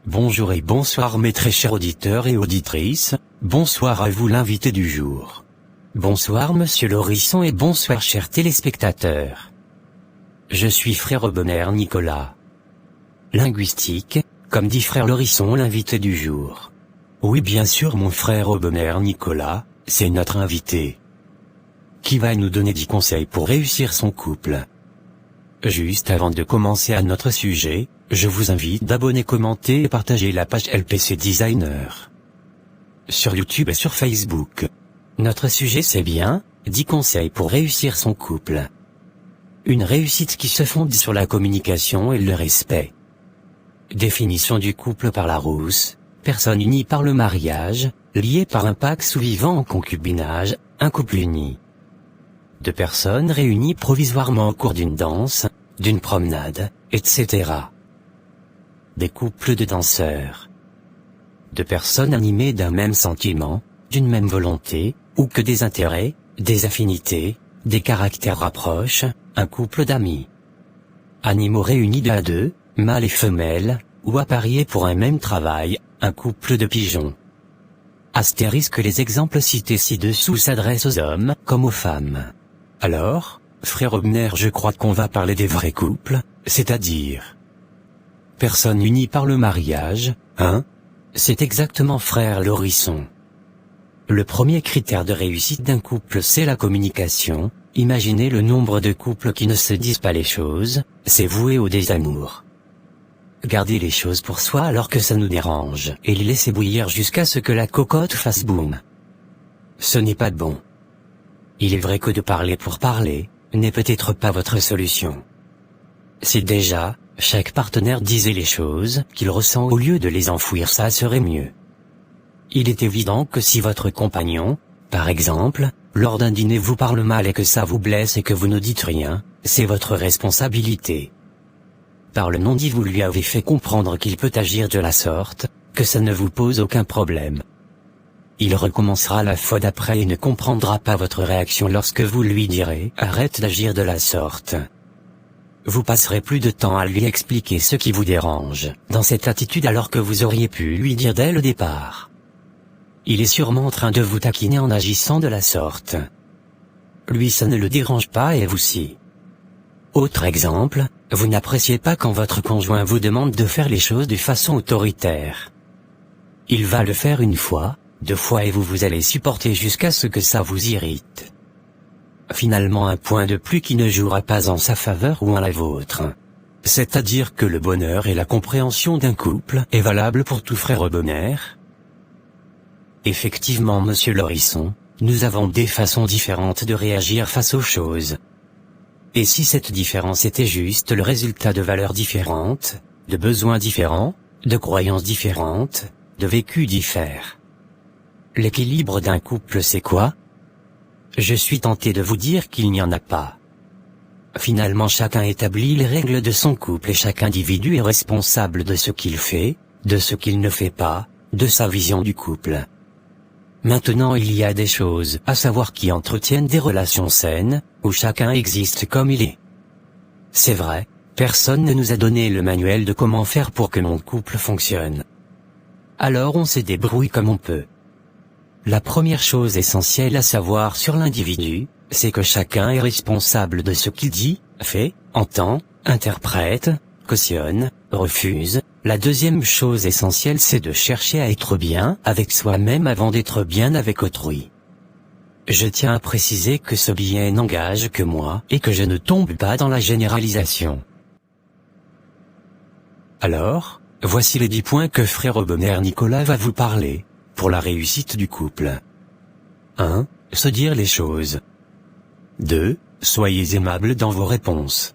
Bonjour et bonsoir mes très chers auditeurs et auditrices, bonsoir à vous l'invité du jour. Bonsoir monsieur Laurisson et bonsoir chers téléspectateurs. Je suis frère Bonner Nicolas. Linguistique, comme dit frère Laurisson l'invité du jour. Oui bien sûr mon frère Bonner Nicolas, c'est notre invité. Qui va nous donner 10 conseils pour réussir son couple. Juste avant de commencer à notre sujet, je vous invite d'abonner, commenter et partager la page LPC Designer. Sur YouTube et sur Facebook. Notre sujet c'est bien, 10 conseils pour réussir son couple. Une réussite qui se fonde sur la communication et le respect. Définition du couple par Larousse, personne unie par le mariage, liée par un pacte ou vivant en concubinage, un couple uni. De personnes réunies provisoirement au cours d'une danse, d'une promenade, etc. Des couples de danseurs. De personnes animées d'un même sentiment, d'une même volonté, ou que des intérêts, des affinités, des caractères rapproches, un couple d'amis. Animaux réunis deux à deux, mâles et femelles, ou appariés pour un même travail, un couple de pigeons. Astérisque les exemples cités ci-dessous s'adressent aux hommes comme aux femmes. Alors, frère Bonner, je crois qu'on va parler des vrais couples, c'est-à-dire personnes unies par le mariage, hein? C'est exactement frère Laurisson. Le premier critère de réussite d'un couple c'est la communication. Imaginez le nombre de couples qui ne se disent pas les choses, c'est voué au désamour. Garder les choses pour soi alors que ça nous dérange, et les laisser bouillir jusqu'à ce que la cocotte fasse boum. Ce n'est pas bon. Il est vrai que de parler pour parler, n'est peut-être pas votre solution. Si déjà, chaque partenaire disait les choses qu'il ressent au lieu de les enfouir, ça serait mieux. Il est évident que si votre compagnon, par exemple, lors d'un dîner vous parle mal et que ça vous blesse et que vous ne dites rien, c'est votre responsabilité. Par le non-dit vous lui avez fait comprendre qu'il peut agir de la sorte, que ça ne vous pose aucun problème. Il recommencera la fois d'après et ne comprendra pas votre réaction lorsque vous lui direz « Arrête d'agir de la sorte ». Vous passerez plus de temps à lui expliquer ce qui vous dérange, dans cette attitude alors que vous auriez pu lui dire dès le départ. Il est sûrement en train de vous taquiner en agissant de la sorte. Lui ça ne le dérange pas et vous si. Autre exemple, vous n'appréciez pas quand votre conjoint vous demande de faire les choses de façon autoritaire. Il va le faire une fois, 2 fois et vous allez supporter jusqu'à ce que ça vous irrite. Finalement un point de plus qui ne jouera pas en sa faveur ou en la vôtre. C'est-à-dire que le bonheur et la compréhension d'un couple est valable pour tout frère Bonner. Effectivement monsieur Laurisson, nous avons des façons différentes de réagir face aux choses. Et si cette différence était juste le résultat de valeurs différentes, de besoins différents, de croyances différentes, de vécus différents. L'équilibre d'un couple c'est quoi? Je suis tenté de vous dire qu'il n'y en a pas. Finalement chacun établit les règles de son couple et chaque individu est responsable de ce qu'il fait, de ce qu'il ne fait pas, de sa vision du couple. Maintenant il y a des choses à savoir qui entretiennent des relations saines, où chacun existe comme il est. C'est vrai, personne ne nous a donné le manuel de comment faire pour que mon couple fonctionne. Alors on se débrouille comme on peut. La première chose essentielle à savoir sur l'individu, c'est que chacun est responsable de ce qu'il dit, fait, entend, interprète, cautionne, refuse. La deuxième chose essentielle c'est de chercher à être bien avec soi-même avant d'être bien avec autrui. Je tiens à préciser que ce bien n'engage que moi et que je ne tombe pas dans la généralisation. Alors, voici les 10 points que frère Bonner Nicolas va vous parler, pour la réussite du couple. 1. Se dire les choses. 2. Soyez aimable dans vos réponses.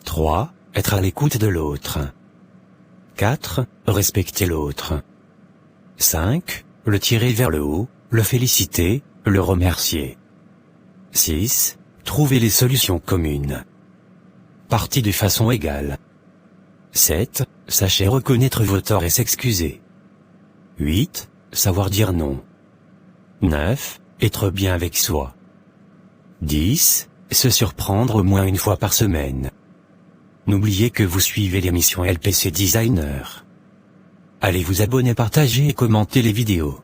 3. Être à l'écoute de l'autre. 4. Respecter l'autre. 5. Le tirer vers le haut, le féliciter, le remercier. 6. Trouver les solutions communes. Partie de façon égale. 7. Sachez reconnaître vos torts et s'excuser. 8. Savoir dire non. 9. Être bien avec soi. 10. Se surprendre au moins une fois par semaine. N'oubliez que vous suivez l'émission LPC Designer. Allez vous abonner, partager et commenter les vidéos.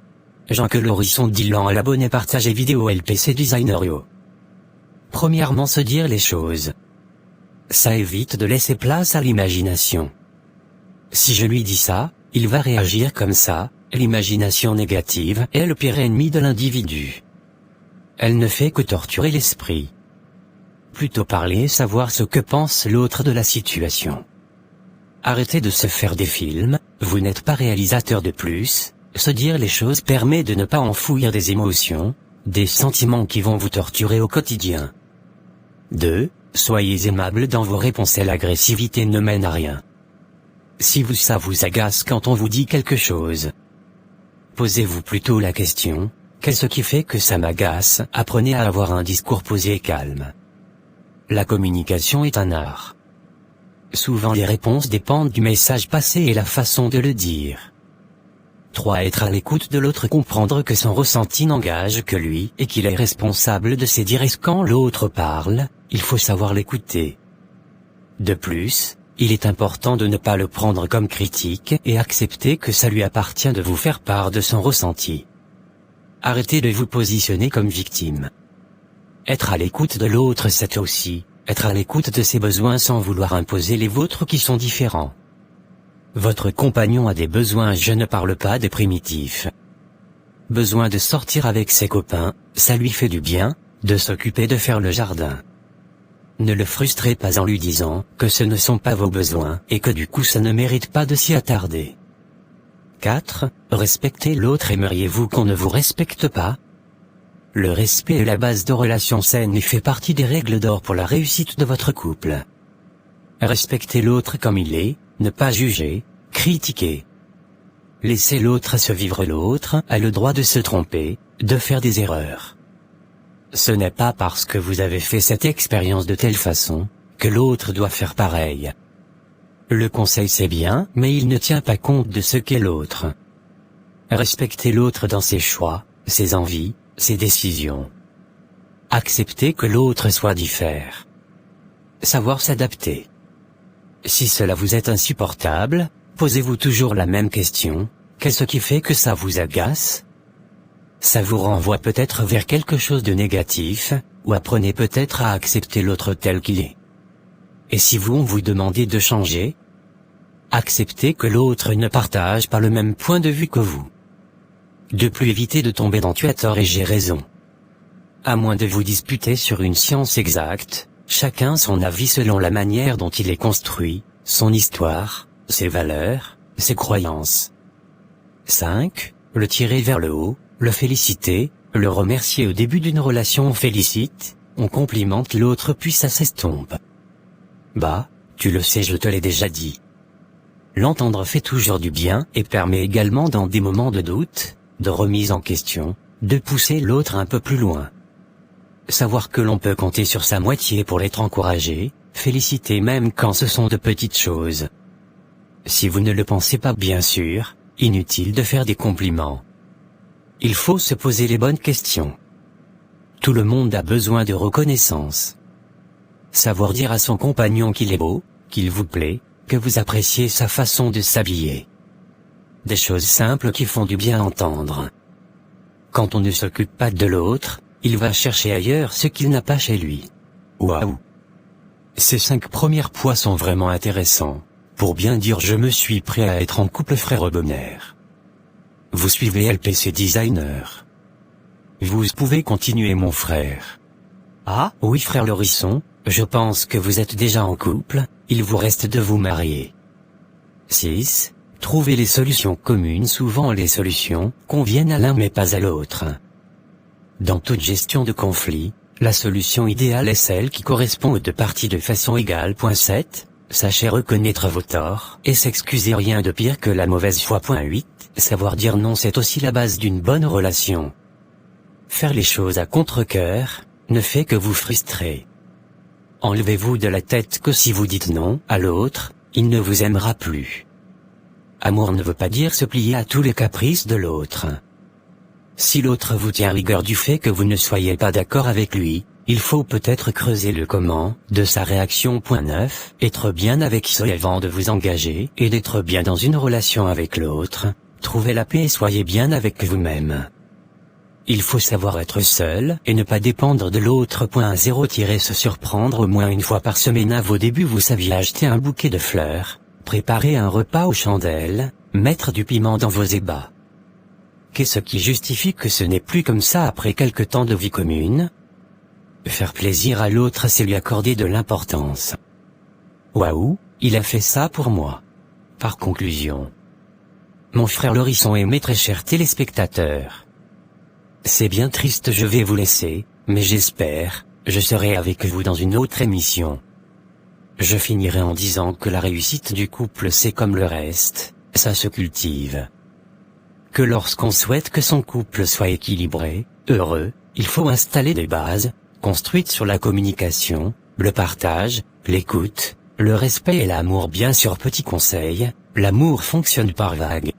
Jean-Que Lorisson Dylan à l'abonner, partager vidéo LPC Designer Yo. Premièrement, se dire les choses. Ça évite de laisser place à l'imagination. Si je lui dis ça, il va réagir comme ça. L'imagination négative est le pire ennemi de l'individu. Elle ne fait que torturer l'esprit. Plutôt parler et savoir ce que pense l'autre de la situation. Arrêtez de se faire des films, vous n'êtes pas réalisateur de plus. Se dire les choses permet de ne pas enfouir des émotions, des sentiments qui vont vous torturer au quotidien. 2. Soyez aimable dans vos réponses et l'agressivité ne mène à rien. Si ça vous agace quand on vous dit quelque chose, posez-vous plutôt la question, qu'est-ce qui fait que ça m'agace? Apprenez à avoir un discours posé et calme. La communication est un art. Souvent les réponses dépendent du message passé et la façon de le dire. 3. Être à l'écoute de l'autre, comprendre que son ressenti n'engage que lui et qu'il est responsable de ses dires. Quand l'autre parle, il faut savoir l'écouter. De plus, il est important de ne pas le prendre comme critique et accepter que ça lui appartient de vous faire part de son ressenti. Arrêtez de vous positionner comme victime. Être à l'écoute de l'autre, c'est aussi être à l'écoute de ses besoins sans vouloir imposer les vôtres qui sont différents. Votre compagnon a des besoins, je ne parle pas des primitifs. Besoin de sortir avec ses copains, ça lui fait du bien, de s'occuper de faire le jardin. Ne le frustrez pas en lui disant que ce ne sont pas vos besoins et que du coup ça ne mérite pas de s'y attarder. 4. Respectez l'autre. Aimeriez-vous qu'on ne vous respecte pas? Le respect est la base de relations saines et fait partie des règles d'or pour la réussite de votre couple. Respectez l'autre comme il est, ne pas juger, critiquer. Laissez l'autre se vivre. L'autre a le droit de se tromper, de faire des erreurs. Ce n'est pas parce que vous avez fait cette expérience de telle façon, que l'autre doit faire pareil. Le conseil c'est bien, mais il ne tient pas compte de ce qu'est l'autre. Respectez l'autre dans ses choix, ses envies, ses décisions. Acceptez que l'autre soit différent. Savoir s'adapter. Si cela vous est insupportable, posez-vous toujours la même question, qu'est-ce qui fait que ça vous agace? Ça vous renvoie peut-être vers quelque chose de négatif, ou apprenez peut-être à accepter l'autre tel qu'il est. Et si on vous demandait de changer? Acceptez que l'autre ne partage pas le même point de vue que vous. De plus, évitez de tomber dans tu as tort et j'ai raison. À moins de vous disputer sur une science exacte, chacun son avis selon la manière dont il est construit, son histoire, ses valeurs, ses croyances. 5. Le tirer vers le haut, le féliciter, le remercier. Au début d'une relation on félicite, on complimente l'autre puis ça s'estompe. Bah, tu le sais, je te l'ai déjà dit. L'entendre fait toujours du bien et permet également dans des moments de doute, de remise en question, de pousser l'autre un peu plus loin. Savoir que l'on peut compter sur sa moitié pour l'être encouragé, féliciter même quand ce sont de petites choses. Si vous ne le pensez pas, bien sûr, inutile de faire des compliments. Il faut se poser les bonnes questions. Tout le monde a besoin de reconnaissance. Savoir dire à son compagnon qu'il est beau, qu'il vous plaît, que vous appréciez sa façon de s'habiller. Des choses simples qui font du bien à entendre. Quand on ne s'occupe pas de l'autre, il va chercher ailleurs ce qu'il n'a pas chez lui. Waouh! Ces 5 premiers points sont vraiment intéressants, pour bien dire je me suis prêt à être en couple, frère Bonheur. Vous suivez LPC Designer. Vous pouvez continuer, mon frère. Ah, oui, frère Lorisson, je pense que vous êtes déjà en couple, il vous reste de vous marier. 6. Trouvez les solutions communes. Souvent les solutions conviennent à l'un mais pas à l'autre. Dans toute gestion de conflit, la solution idéale est celle qui correspond aux deux parties de façon égale. 7. Sachez reconnaître vos torts et s'excuser, rien de pire que la mauvaise foi. 8. Savoir dire non, c'est aussi la base d'une bonne relation. Faire les choses à contre-cœur ne fait que vous frustrer. Enlevez-vous de la tête que si vous dites non à l'autre, il ne vous aimera plus. Amour ne veut pas dire se plier à tous les caprices de l'autre. Si l'autre vous tient rigueur du fait que vous ne soyez pas d'accord avec lui, il faut peut-être creuser le comment de sa réaction. Point 9. Être bien avec soi avant de vous engager et d'être bien dans une relation avec l'autre. Trouvez la paix et soyez bien avec vous-même. Il faut savoir être seul et ne pas dépendre de l'autre. 0. Se surprendre au moins une fois par semaine. À vos débuts vous saviez acheter un bouquet de fleurs, préparer un repas aux chandelles, mettre du piment dans vos ébats. Qu'est-ce qui justifie que ce n'est plus comme ça après quelque temps de vie commune? Faire plaisir à l'autre, c'est lui accorder de l'importance. Waouh, il a fait ça pour moi. Par conclusion, mon frère Laurisson et mes très chers téléspectateurs, c'est bien triste, je vais vous laisser, mais j'espère, je serai avec vous dans une autre émission. Je finirai en disant que la réussite du couple, c'est comme le reste, ça se cultive. Que lorsqu'on souhaite que son couple soit équilibré, heureux, il faut installer des bases, construites sur la communication, le partage, l'écoute, le respect et l'amour. Bien sûr, petit conseil, l'amour fonctionne par vagues.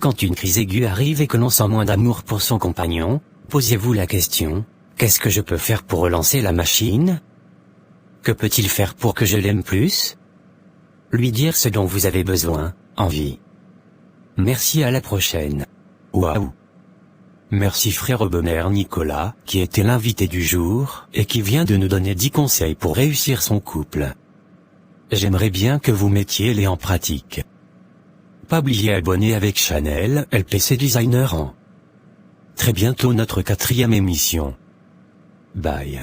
Quand une crise aiguë arrive et que l'on sent moins d'amour pour son compagnon, posez-vous la question, qu'est-ce que je peux faire pour relancer la machine? Que peut-il faire pour que je l'aime plus? Lui dire ce dont vous avez besoin, envie. Merci, à la prochaine. Waouh! Merci frère Obener Nicolas, qui était l'invité du jour, et qui vient de nous donner 10 conseils pour réussir son couple. J'aimerais bien que vous mettiez les en pratique. Pas oublier abonner avec Chanel LPC Designer en très bientôt notre 4e émission. Bye.